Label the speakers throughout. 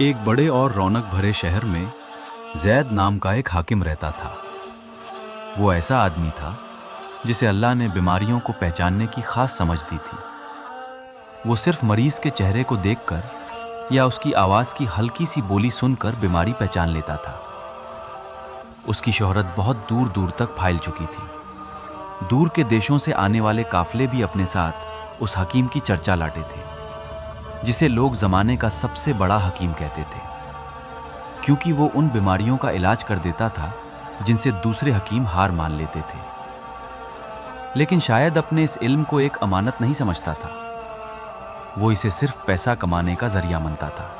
Speaker 1: एक बड़े और रौनक भरे शहर में जैद नाम का एक हाकिम रहता था। वो ऐसा आदमी था जिसे अल्लाह ने बीमारियों को पहचानने की खास समझ दी थी। वो सिर्फ मरीज के चेहरे को देखकर या उसकी आवाज़ की हल्की सी बोली सुनकर बीमारी पहचान लेता था। उसकी शोहरत बहुत दूर दूर तक फैल चुकी थी। दूर के देशों से आने वाले काफिले भी अपने साथ उस हकीम की चर्चा लाते थे, जिसे लोग ज़माने का सबसे बड़ा हकीम कहते थे, क्योंकि वो उन बीमारियों का इलाज कर देता था जिनसे दूसरे हकीम हार मान लेते थे। लेकिन शायद अपने इस इल्म को एक अमानत नहीं समझता था। वो इसे सिर्फ पैसा कमाने का जरिया मानता था।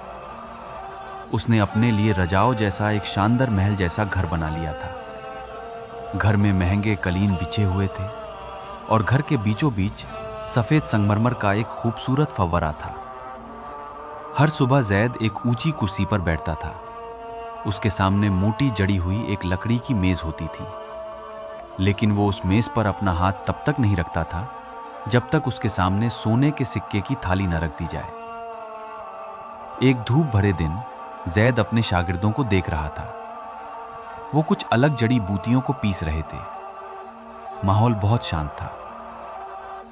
Speaker 1: उसने अपने लिए रजाओ जैसा एक शानदार महल जैसा घर बना लिया था। घर में महंगे कलीन बिछे हुए थे और घर के बीचों बीच सफ़ेद संगमरमर का एक खूबसूरत फव्वारा था। हर सुबह जैद एक ऊंची कुर्सी पर बैठता था। उसके सामने मोटी जड़ी हुई एक लकड़ी की मेज होती थी, लेकिन वो उस मेज पर अपना हाथ तब तक नहीं रखता था जब तक उसके सामने सोने के सिक्के की थाली न रख दी जाए। एक धूप भरे दिन जैद अपने शागिर्दों को देख रहा था। वो कुछ अलग जड़ी बूटियों को पीस रहे थे। माहौल बहुत शांत था।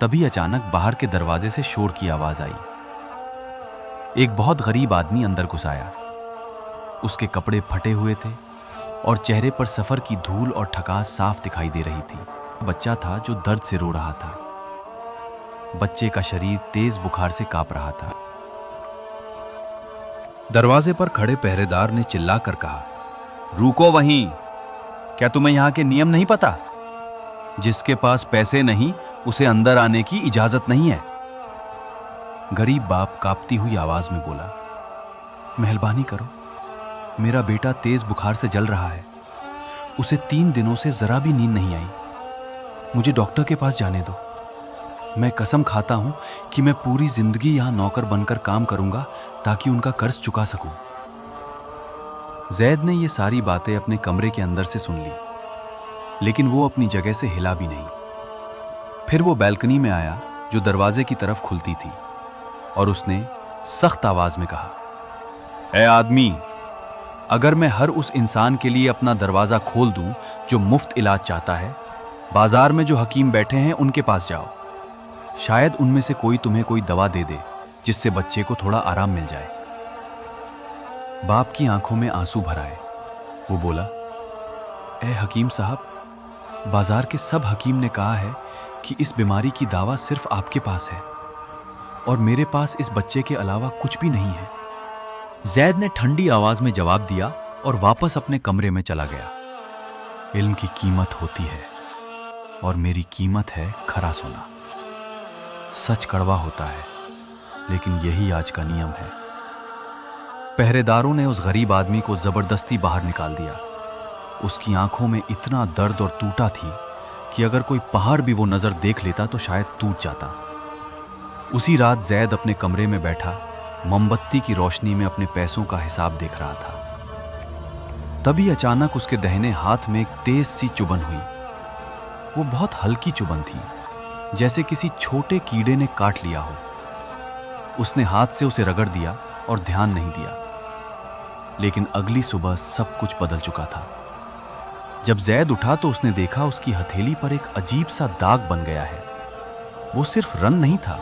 Speaker 1: तभी अचानक बाहर के दरवाजे से शोर की आवाज आई। एक बहुत गरीब आदमी अंदर घुस आया। उसके कपड़े फटे हुए थे और चेहरे पर सफर की धूल और ठकास साफ दिखाई दे रही थी। बच्चा था जो दर्द से रो रहा था। बच्चे का शरीर तेज बुखार से कांप रहा था।
Speaker 2: दरवाजे पर खड़े पहरेदार ने चिल्लाकर कहा, रुको वहीं, क्या तुम्हें यहां के नियम नहीं पता? जिसके पास पैसे नहीं उसे अंदर आने की इजाजत नहीं है।
Speaker 1: गरीब बाप कांपती हुई आवाज में बोला, मेहरबानी करो, मेरा बेटा तेज बुखार से जल रहा है। उसे 3 दिनों से जरा भी नींद नहीं आई। मुझे डॉक्टर के पास जाने दो। मैं कसम खाता हूं कि मैं पूरी जिंदगी यहां नौकर बनकर काम करूंगा ताकि उनका कर्ज चुका सकूं। जैद ने ये सारी बातें अपने कमरे के अंदर से सुन ली, लेकिन वो अपनी जगह से हिला भी नहीं। फिर वो बैल्कनी में आया जो दरवाजे की तरफ खुलती थी, और उसने सख्त आवाज में कहा, ऐ आदमी, अगर मैं हर उस इंसान के लिए अपना दरवाजा खोल दूं जो मुफ्त इलाज चाहता है, बाजार में जो हकीम बैठे हैं उनके पास जाओ। शायद उनमें से कोई तुम्हें कोई दवा दे दे जिससे बच्चे को थोड़ा आराम मिल जाए। बाप की आंखों में आंसू भर आए। वो बोला, ए हकीम साहब, बाजार के सब हकीम ने कहा है कि इस बीमारी की दवा सिर्फ आपके पास है और मेरे पास इस बच्चे के अलावा कुछ भी नहीं है। जैद ने ठंडी आवाज में जवाब दिया और वापस अपने कमरे में चला गया। इल्म की कीमत होती है और मेरी कीमत है खरा सोना। सच कड़वा होता है, लेकिन यही आज का नियम है। पहरेदारों ने उस गरीब आदमी को जबरदस्ती बाहर निकाल दिया। उसकी आंखों में इतना दर्द और टूटा थी कि अगर कोई पहाड़ भी वो नजर देख लेता तो शायद टूट जाता। उसी रात जैद अपने कमरे में बैठा मोमबत्ती की रोशनी में अपने पैसों का हिसाब देख रहा था। तभी अचानक उसके दाहिने हाथ में एक तेज सी चुभन हुई। वो बहुत हल्की चुभन थी, जैसे किसी छोटे कीड़े ने काट लिया हो। उसने हाथ से उसे रगड़ दिया और ध्यान नहीं दिया। लेकिन अगली सुबह सब कुछ बदल चुका था। जब जैद उठा तो उसने देखा उसकी हथेली पर एक अजीब सा दाग बन गया है। वो सिर्फ रंग नहीं था,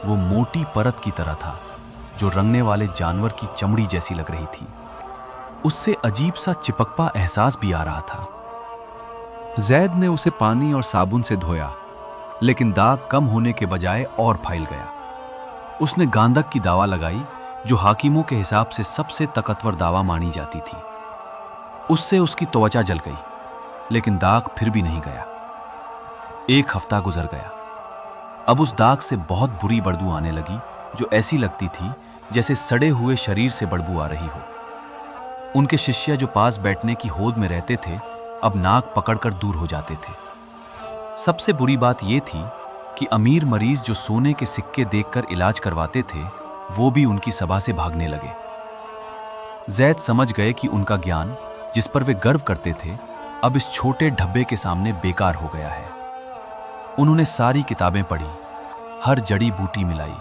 Speaker 1: वो मोटी परत की तरह था जो रंगने वाले जानवर की चमड़ी जैसी लग रही थी। उससे अजीब सा चिपकपा एहसास भी आ रहा था।
Speaker 2: जैद ने उसे पानी और साबुन से धोया, लेकिन दाग कम होने के बजाय और फैल गया। उसने गांधक की दवा लगाई, जो हाकिमों के हिसाब से सबसे ताकतवर दवा मानी जाती थी। उससे उसकी त्वचा जल गई, लेकिन दाग फिर भी नहीं गया। 1 हफ्ता गुजर गया। अब उस दाग से बहुत बुरी बदबू आने लगी, जो ऐसी लगती थी जैसे सड़े हुए शरीर से बदबू आ रही हो। उनके शिष्य जो पास बैठने की होद में रहते थे, अब नाक पकड़कर दूर हो जाते थे। सबसे बुरी बात यह थी कि अमीर मरीज जो सोने के सिक्के देखकर इलाज करवाते थे, वो भी उनकी सभा से भागने लगे। जैद समझ गए कि उनका ज्ञान, जिस पर वे गर्व करते थे, अब इस छोटे ढब्बे के सामने बेकार हो गया है। उन्होंने सारी किताबें पढ़ी, हर जड़ी बूटी मिलाई,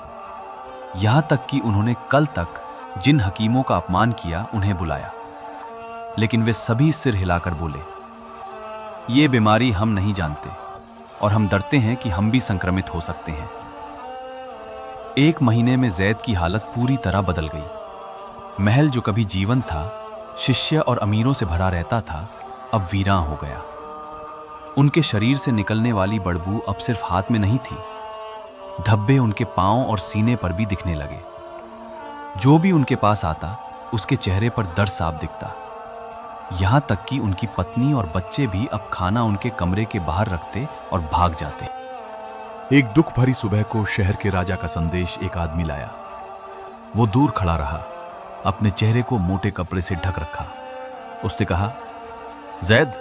Speaker 2: यहां तक कि उन्होंने कल तक
Speaker 1: जिन हकीमों का अपमान किया उन्हें बुलाया, लेकिन वे सभी सिर हिलाकर बोले, ये बीमारी हम नहीं जानते और हम डरते हैं कि हम भी संक्रमित हो सकते हैं। 1 महीने में जैद की हालत पूरी तरह बदल गई। महल जो कभी जीवन था, शिष्य और अमीरों से भरा रहता था, अब वीरान हो गया। उनके शरीर से निकलने वाली बदबू अब सिर्फ हाथ में नहीं थी, धब्बे उनके पांव और सीने पर भी दिखने लगे। जो भी उनके पास आता उसके चेहरे पर दर्द साफ दिखता। यहां तक कि उनकी पत्नी और बच्चे भी अब खाना उनके कमरे के बाहर रखते और भाग जाते।
Speaker 3: एक दुख भरी सुबह को शहर के राजा का संदेश एक आदमी लाया। वो दूर खड़ा रहा, अपने चेहरे को मोटे कपड़े से ढक रखा। उसने कहा, जैद,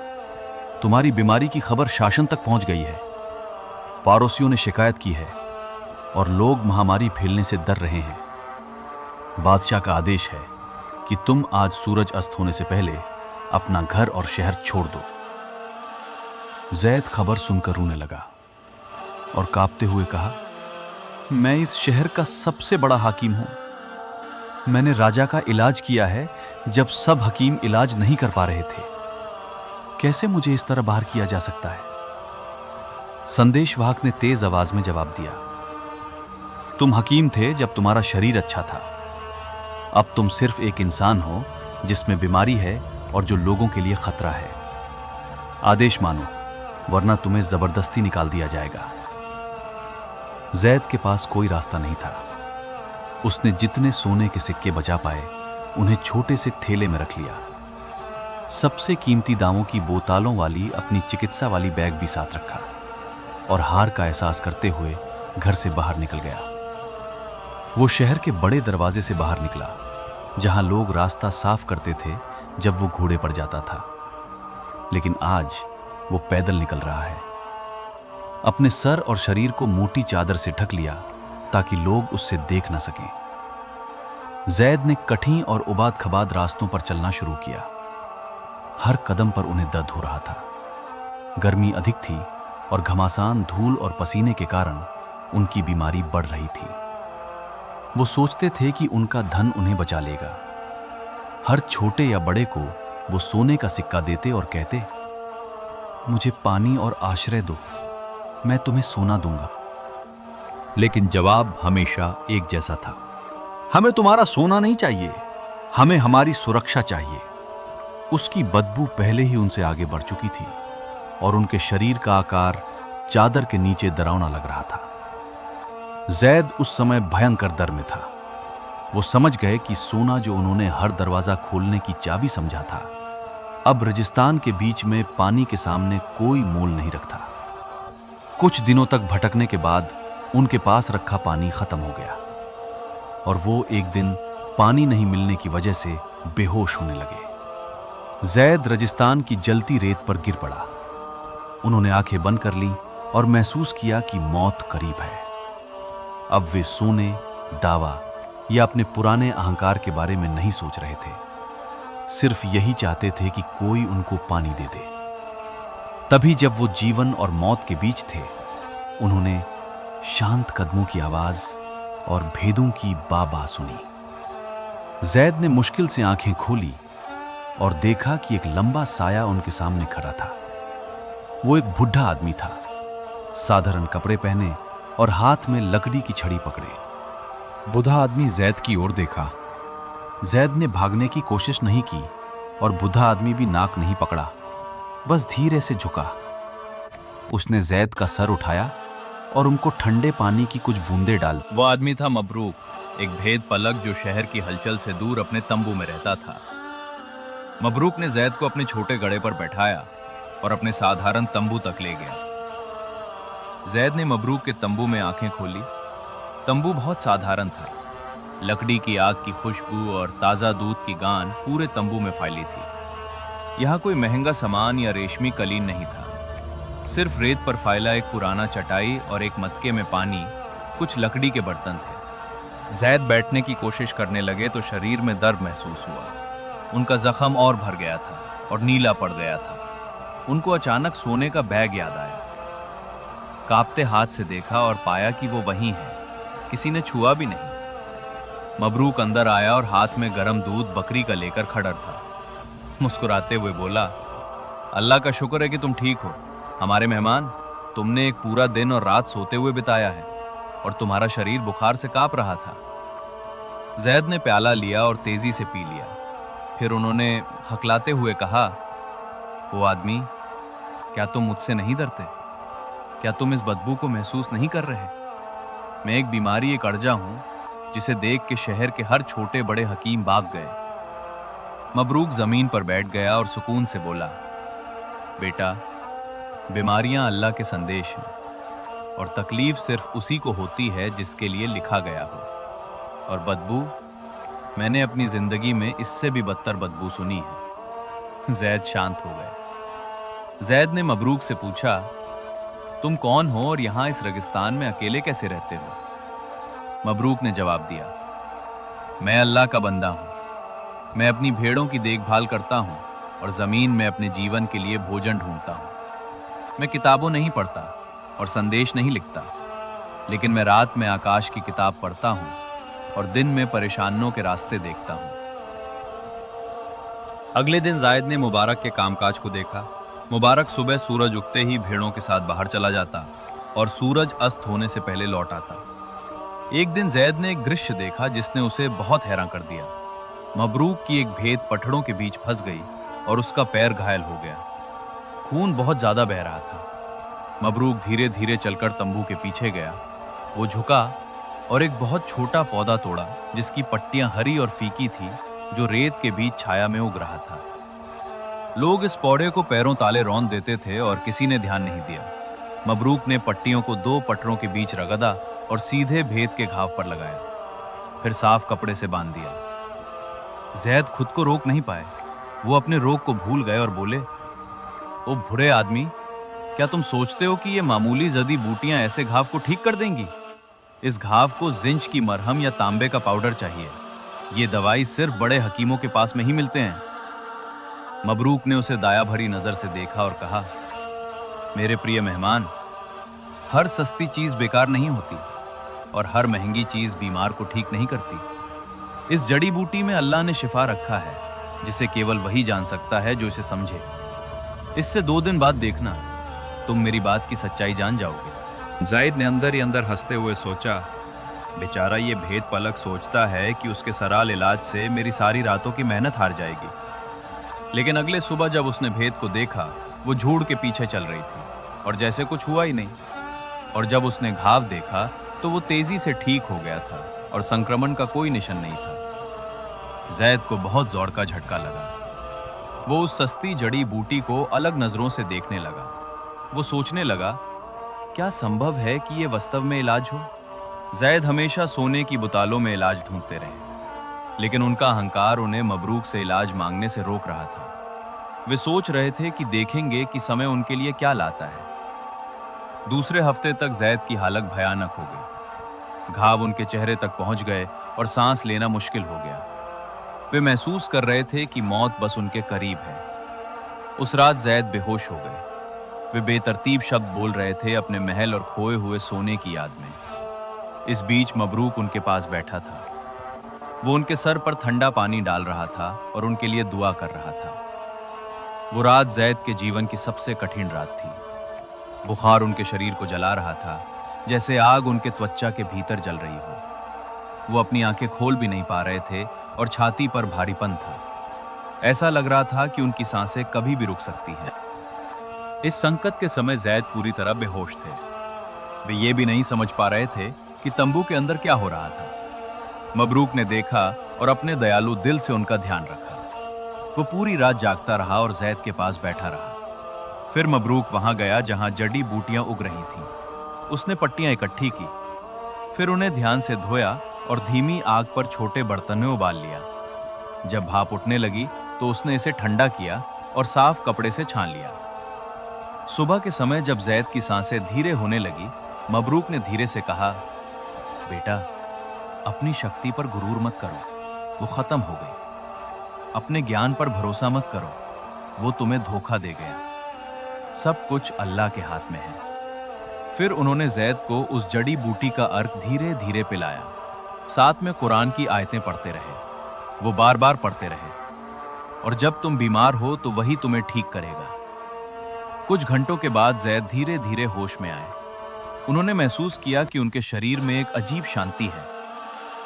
Speaker 3: तुम्हारी बीमारी की खबर शासन तक पहुंच गई है। पाड़ोसियों ने शिकायत की है और लोग महामारी फैलने से डर रहे हैं। बादशाह का आदेश है कि तुम आज सूरज अस्त होने से पहले अपना घर और शहर छोड़ दो। जैद खबर सुनकर रोने लगा और कांपते हुए कहा, मैं इस शहर का सबसे बड़ा हाकिम हूं। मैंने राजा का इलाज किया है जब सब हकीम इलाज नहीं कर पा रहे थे। कैसे मुझे इस तरह बाहर किया जा सकता है? संदेशवाहक ने तेज आवाज में जवाब दिया, तुम हकीम थे जब तुम्हारा शरीर अच्छा था। अब तुम सिर्फ एक इंसान हो जिसमें बीमारी है और जो लोगों के लिए खतरा है। आदेश मानो, वरना तुम्हें जबरदस्ती निकाल दिया जाएगा। जैद के पास कोई रास्ता नहीं था। उसने जितने सोने के सिक्के बचा पाए उन्हें छोटे से थैले में रख लिया। सबसे कीमती दामों की बोतलों वाली अपनी चिकित्सा वाली बैग भी साथ रखा और हार का एहसास करते हुए घर से बाहर निकल गया। वो शहर के बड़े दरवाजे से बाहर निकला, जहां लोग रास्ता साफ करते थे जब वो घोड़े पर जाता था। लेकिन आज वो पैदल निकल रहा है। अपने सर और शरीर को मोटी चादर से ढक लिया ताकि लोग उससे देख न सकें। जैद ने कठिन और उबाद खबाद रास्तों पर चलना शुरू किया। हर कदम पर उन्हें दर्द हो रहा था। गर्मी अधिक थी और घमासान धूल और पसीने के कारण उनकी बीमारी बढ़ रही थी। वो सोचते थे कि उनका धन उन्हें बचा लेगा। हर छोटे या बड़े को वो सोने का सिक्का देते और कहते, मुझे पानी और आश्रय दो, मैं तुम्हें सोना दूंगा।
Speaker 2: लेकिन जवाब हमेशा एक जैसा था, हमें तुम्हारा सोना नहीं चाहिए, हमें हमारी सुरक्षा चाहिए। उसकी बदबू पहले ही उनसे आगे बढ़ चुकी थी और उनके शरीर का आकार चादर के नीचे डरावना लग रहा था। जैद उस समय भयंकर डर में था। वो समझ गए कि सोना जो उन्होंने हर दरवाजा खोलने की चाबी समझा था, अब रेगिस्तान के बीच में पानी के सामने कोई मोल नहीं रखता। कुछ दिनों तक भटकने के बाद उनके पास रखा पानी खत्म हो गया और वो एक दिन पानी नहीं मिलने की वजह से बेहोश होने लगे। जैद रेगिस्तान की जलती रेत पर गिर पड़ा। उन्होंने आंखें बंद कर ली और महसूस किया कि मौत करीब है। अब वे सोने, दावा या अपने पुराने अहंकार के बारे में नहीं सोच रहे थे, सिर्फ यही चाहते थे कि कोई उनको पानी दे दे। तभी जब वो जीवन और मौत के बीच थे, उन्होंने शांत कदमों की आवाज और भेदों की बाबा सुनी। जैद ने मुश्किल से आंखें खोली और देखा कि एक लंबा साया उनके सामने खड़ा था। वो एक बुढ़ा आदमी था, साधारण कपड़े पहने और हाथ में लकड़ी की छड़ी पकड़े। बुढ़ा आदमी जैद की ओर देखा।
Speaker 1: जैद ने भागने की कोशिश नहीं की और बुढ़ा आदमी भी नाक नहीं पकड़ा, बस धीरे से झुका। उसने जैद का सर उठाया और उनको ठंडे पानी की कुछ बूंदें डाल।
Speaker 4: वो आदमी था मबरूक, एक भेद पलक जो शहर की हलचल से दूर अपने तंबू में रहता था। मबरूक ने जैद को अपने छोटे गड़े पर बैठाया और अपने साधारण तंबू तक ले गया। जैद ने मबरूक के तंबू में आंखें खोली। तंबू बहुत साधारण था। लकड़ी की आग की खुशबू और ताज़ा दूध की गान पूरे तंबू में फैली थी। यहाँ कोई महंगा सामान या रेशमी कलीन नहीं था। सिर्फ रेत पर फैला एक पुराना चटाई और एक मटके में पानी, कुछ लकड़ी के बर्तन थे। जैद बैठने की कोशिश करने लगे तो शरीर में दर्द महसूस हुआ। उनका जख्म और भर गया था और नीला पड़ गया था। उनको अचानक सोने का बैग याद आया। कांपते हाथ से देखा और पाया कि वो वहीं है। किसी ने छुआ भी नहीं। मबरूक अंदर आया और हाथ में गरम दूध बकरी का लेकर खड़ा था। मुस्कुराते हुए बोला, अल्लाह का शुक्र है कि तुम ठीक हो। हमारे मेहमान, तुमने एक पूरा दिन और रात सोते हुए बिताया है और तुम्हारा शरीर बुखार से कांप रहा था। जैद ने प्याला लिया और तेजी से पी लिया। फिर उन्होंने हकलाते हुए कहा, वो आदमी, क्या तुम मुझसे नहीं डरते? क्या तुम इस बदबू को महसूस नहीं कर रहे? मैं एक बीमारी, एक अर्जा हूं जिसे देख के शहर के हर छोटे बड़े हकीम भाग गए। मबरूक जमीन पर बैठ गया और सुकून से बोला, बेटा, बीमारियां अल्लाह के संदेश हैं और तकलीफ सिर्फ उसी को होती है जिसके लिए लिखा गया हो। और बदबू, मैंने अपनी जिंदगी में इससे भी बदतर बदबू सुनी है। जैद शांत हो गए। जैद ने मबरूक से पूछा, तुम कौन हो और यहां इस रेगिस्तान में अकेले कैसे रहते हो? मबरूक ने जवाब दिया, मैं अल्लाह का बंदा हूं। मैं अपनी भेड़ों की देखभाल करता हूं और जमीन में अपने जीवन के लिए भोजन ढूंढता हूं। मैं किताबों नहीं पढ़ता और संदेश नहीं लिखता, लेकिन मैं रात में आकाश की किताब पढ़ता हूं और दिन में परेशानों के रास्ते देखता हूं। अगले दिन जायद ने मुबारक के कामकाज को देखा। मुबारक सुबह सूरज उगते ही भेड़ों के साथ बाहर चला जाता और सूरज अस्त होने से पहले लौट आता। एक दिन जैद ने एक दृश्य देखा जिसने उसे बहुत हैरान कर दिया। मबरूक की एक भेड़ पठड़ों के बीच फंस गई और उसका पैर घायल हो गया। खून बहुत ज्यादा बह रहा था। मबरूक धीरे धीरे चलकर तंबू के पीछे गया। वो झुका और एक बहुत छोटा पौधा तोड़ा जिसकी पट्टियां हरी और फीकी थी, जो रेत के बीच छाया में उग रहा था। लोग इस पौधे को पैरों ताले रौंद देते थे और किसी ने ध्यान नहीं दिया। मबरूक ने पट्टियों को 2 पटरों के बीच रगदा और सीधे भेद के घाव पर लगाया, फिर साफ कपड़े से बांध दिया। जैद खुद को रोक नहीं पाए। वो अपने रोग को भूल गए और बोले, ओ बुरे आदमी, क्या तुम सोचते हो कि ये मामूली जदी बूटियां ऐसे घाव को ठीक कर देंगी? इस घाव को जिंच की मरहम या तांबे का पाउडर चाहिए। ये दवाई सिर्फ बड़े हकीमों के पास में ही मिलते हैं। मबरूक ने उसे दया भरी नजर से देखा और कहा, मेरे प्रिय मेहमान, हर सस्ती चीज बेकार नहीं होती और हर महंगी चीज बीमार को ठीक नहीं करती। इस जड़ी बूटी में अल्लाह ने शिफा रखा है, जिसे केवल वही जान सकता है जो इसे समझे। इससे 2 दिन बाद देखना, तुम मेरी बात की सच्चाई जान जाओगे। जायद ने अंदर ही अंदर हंसते हुए सोचा, बेचारा ये भेद पलक सोचता है कि उसके सराल इलाज से मेरी सारी रातों की मेहनत हार जाएगी। लेकिन अगले सुबह जब उसने भेद को देखा, वो झूठ के पीछे चल रही थी और जैसे कुछ हुआ ही नहीं। और जब उसने घाव देखा तो वो तेजी से ठीक हो गया था और संक्रमण का कोई निशान नहीं था। जैद को बहुत जोर का झटका लगा। वो उस सस्ती जड़ी बूटी को अलग नजरों से देखने लगा। वो सोचने लगा, क्या संभव है कि ये वास्तव में इलाज हो? जैद हमेशा सोने की बुतालों में इलाज ढूंढते रहे, लेकिन उनका अहंकार उन्हें मबरूक से इलाज मांगने से रोक रहा था। वे सोच रहे थे कि देखेंगे कि समय उनके लिए क्या लाता है। दूसरे हफ्ते तक जैद की हालत भयानक हो गई। घाव उनके चेहरे तक पहुंच गए और सांस लेना मुश्किल हो गया। वे महसूस कर रहे थे कि मौत बस उनके करीब है। उस रात जैद बेहोश हो गए। वे बेतरतीब शब्द बोल रहे थे अपने महल और खोए हुए सोने की याद में। इस बीच मबरूक उनके पास बैठा था। वो उनके सर पर ठंडा पानी डाल रहा था और उनके लिए दुआ कर रहा था। वो रात जैद के जीवन की सबसे कठिन रात थी। बुखार उनके शरीर को जला रहा था, जैसे आग उनके त्वचा के भीतर जल रही हो। वो अपनी आंखें खोल भी नहीं पा रहे थे और छाती पर भारीपन था। ऐसा लग रहा था कि उनकी सांसें कभी भी रुक सकती हैं। इस संकट के समय जैद पूरी तरह बेहोश थे। वे ये भी नहीं समझ पा रहे थे कि तंबू के अंदर क्या हो रहा था। मबरूक ने देखा और अपने दयालु दिल से उनका ध्यान रखा। वो पूरी रात जागता रहा और जैद के पास बैठा रहा। फिर मबरूक वहां गया जहां जड़ी बूटियां उग रही थीं। उसने पट्टियां इकट्ठी की, फिर उन्हें ध्यान से धोया और धीमी आग पर छोटे बर्तन में उबाल लिया। जब भाप उठने लगी तो उसने इसे ठंडा किया और साफ कपड़े से छान लिया। सुबह के समय जब जैद की सांसें धीरे होने लगी, मबरूक ने धीरे से कहा, बेटा, अपनी शक्ति पर गुरूर मत करो, वो खत्म हो गई। अपने ज्ञान पर भरोसा मत करो, वो तुम्हें धोखा दे गया। सब कुछ अल्लाह के हाथ में है। फिर उन्होंने जैद को उस जड़ी बूटी का अर्क धीरे धीरे पिलाया। साथ में कुरान की आयतें पढ़ते रहे। वो बार बार पढ़ते रहे, और जब तुम बीमार हो तो वही तुम्हें ठीक करेगा। कुछ घंटों के बाद जैद धीरे धीरे होश में आए। उन्होंने महसूस किया कि उनके शरीर में एक अजीब शांति है।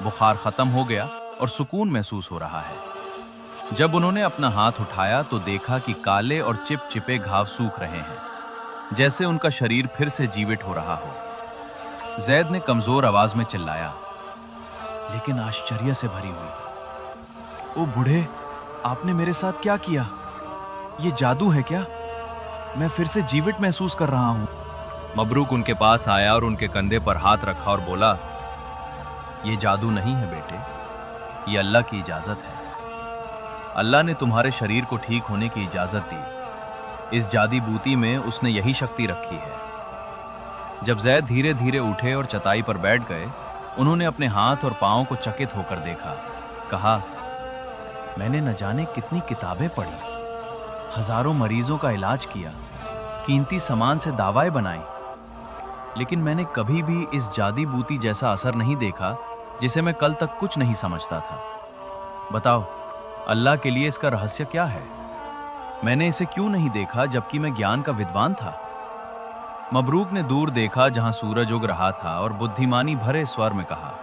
Speaker 4: बुखार खत्म हो गया और सुकून महसूस हो रहा है। जब उन्होंने अपना हाथ उठाया तो देखा कि काले और चिपचिपे घाव सूख रहे हैं, जैसे उनका शरीर फिर से जीवित हो रहा हो। जैद ने कमजोर आवाज में चिल्लाया, लेकिन आश्चर्य से भरी हुई, ओ बूढ़े, आपने मेरे साथ क्या किया? ये जादू है क्या? मैं फिर से जीवित महसूस कर रहा हूं। मबरूक उनके पास आया और उनके कंधे पर हाथ रखा और बोला, ये जादू नहीं है बेटे, ये अल्लाह की इजाजत है। अल्लाह ने तुम्हारे शरीर को ठीक होने की इजाजत दी। इस जादी बूटी में उसने यही शक्ति रखी है। जब जैद धीरे धीरे उठे और चटाई पर बैठ गए, उन्होंने अपने हाथ और पांव को चकित होकर देखा। कहा, मैंने न जाने कितनी किताबें पढ़ी, हजारों मरीजों का इलाज किया, कीमती सामान से दवाएं बनाई, लेकिन मैंने कभी भी इस जादी बूटी जैसा असर नहीं देखा जिसे मैं कल तक कुछ नहीं समझता था। बताओ, अल्लाह के लिए इसका रहस्य क्या है? मैंने इसे क्यों नहीं देखा जबकि मैं ज्ञान का विद्वान था? मबरूक ने दूर देखा जहां सूरज उग रहा था और बुद्धिमानी भरे स्वर में कहा,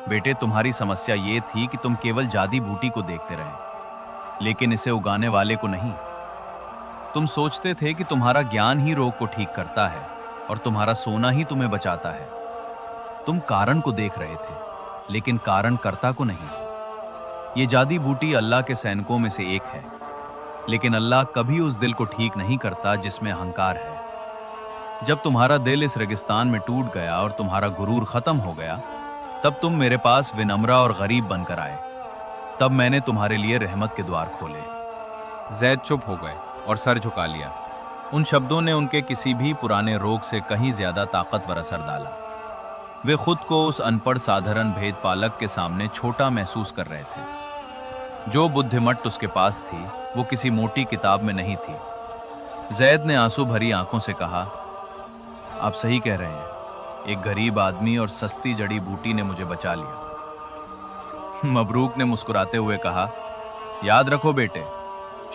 Speaker 4: बेटे, तुम्हारी समस्या ये थी कि तुम केवल जादी बूटी को देखते रहे, लेकिन इसे उगाने वाले को नहीं। तुम सोचते थे कि तुम्हारा ज्ञान ही रोग को ठीक करता है और तुम्हारा सोना ही तुम्हें बचाता है। तुम कारण को देख रहे थे, लेकिन कारण कर्ता को नहीं। ये जादी बूटी अल्लाह के सैनिकों में से एक है, लेकिन अल्लाह कभी उस दिल को ठीक नहीं करता जिसमें अहंकार है। जब तुम्हारा दिल इस रेगिस्तान में टूट गया और तुम्हारा गुरूर खत्म हो गया, तब तुम मेरे पास विनम्रा और गरीब बनकर आए। तब मैंने तुम्हारे लिए रहमत के द्वार खोले। जैद चुप हो गए और सर झुका लिया। उन शब्दों ने उनके किसी भी पुराने रोग से कहीं ज्यादा ताकतवर असर डाला। वे खुद को उस अनपढ़ साधारण भेदपालक के सामने छोटा महसूस कर रहे थे। जो बुद्धिमट्ट उसके पास थी, वो किसी मोटी किताब में नहीं थी। जैद ने आंसू भरी आंखों से कहा, आप सही कह रहे हैं, एक गरीब आदमी और सस्ती जड़ी बूटी ने मुझे बचा लिया। मबरूक ने मुस्कुराते हुए कहा, याद रखो बेटे,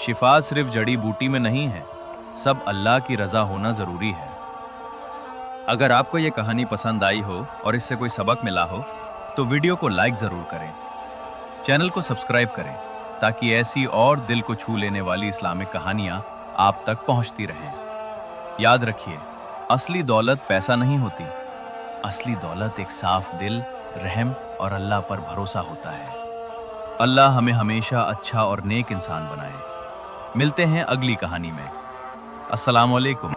Speaker 4: शिफा सिर्फ जड़ी बूटी में नहीं है, सब अल्लाह की रजा होना जरूरी है। अगर आपको यह कहानी पसंद आई हो और इससे कोई सबक मिला हो तो वीडियो को लाइक जरूर करें, चैनल को सब्सक्राइब करें ताकि ऐसी और दिल को छू लेने वाली इस्लामिक कहानियां आप तक पहुंचती रहें। याद रखिए, असली दौलत पैसा नहीं होती, असली दौलत एक साफ दिल, रहम और अल्लाह पर भरोसा होता है। अल्लाह हमें हमेशा अच्छा और नेक इंसान बनाए। मिलते हैं अगली कहानी में। अस्सलाम वालेकुम।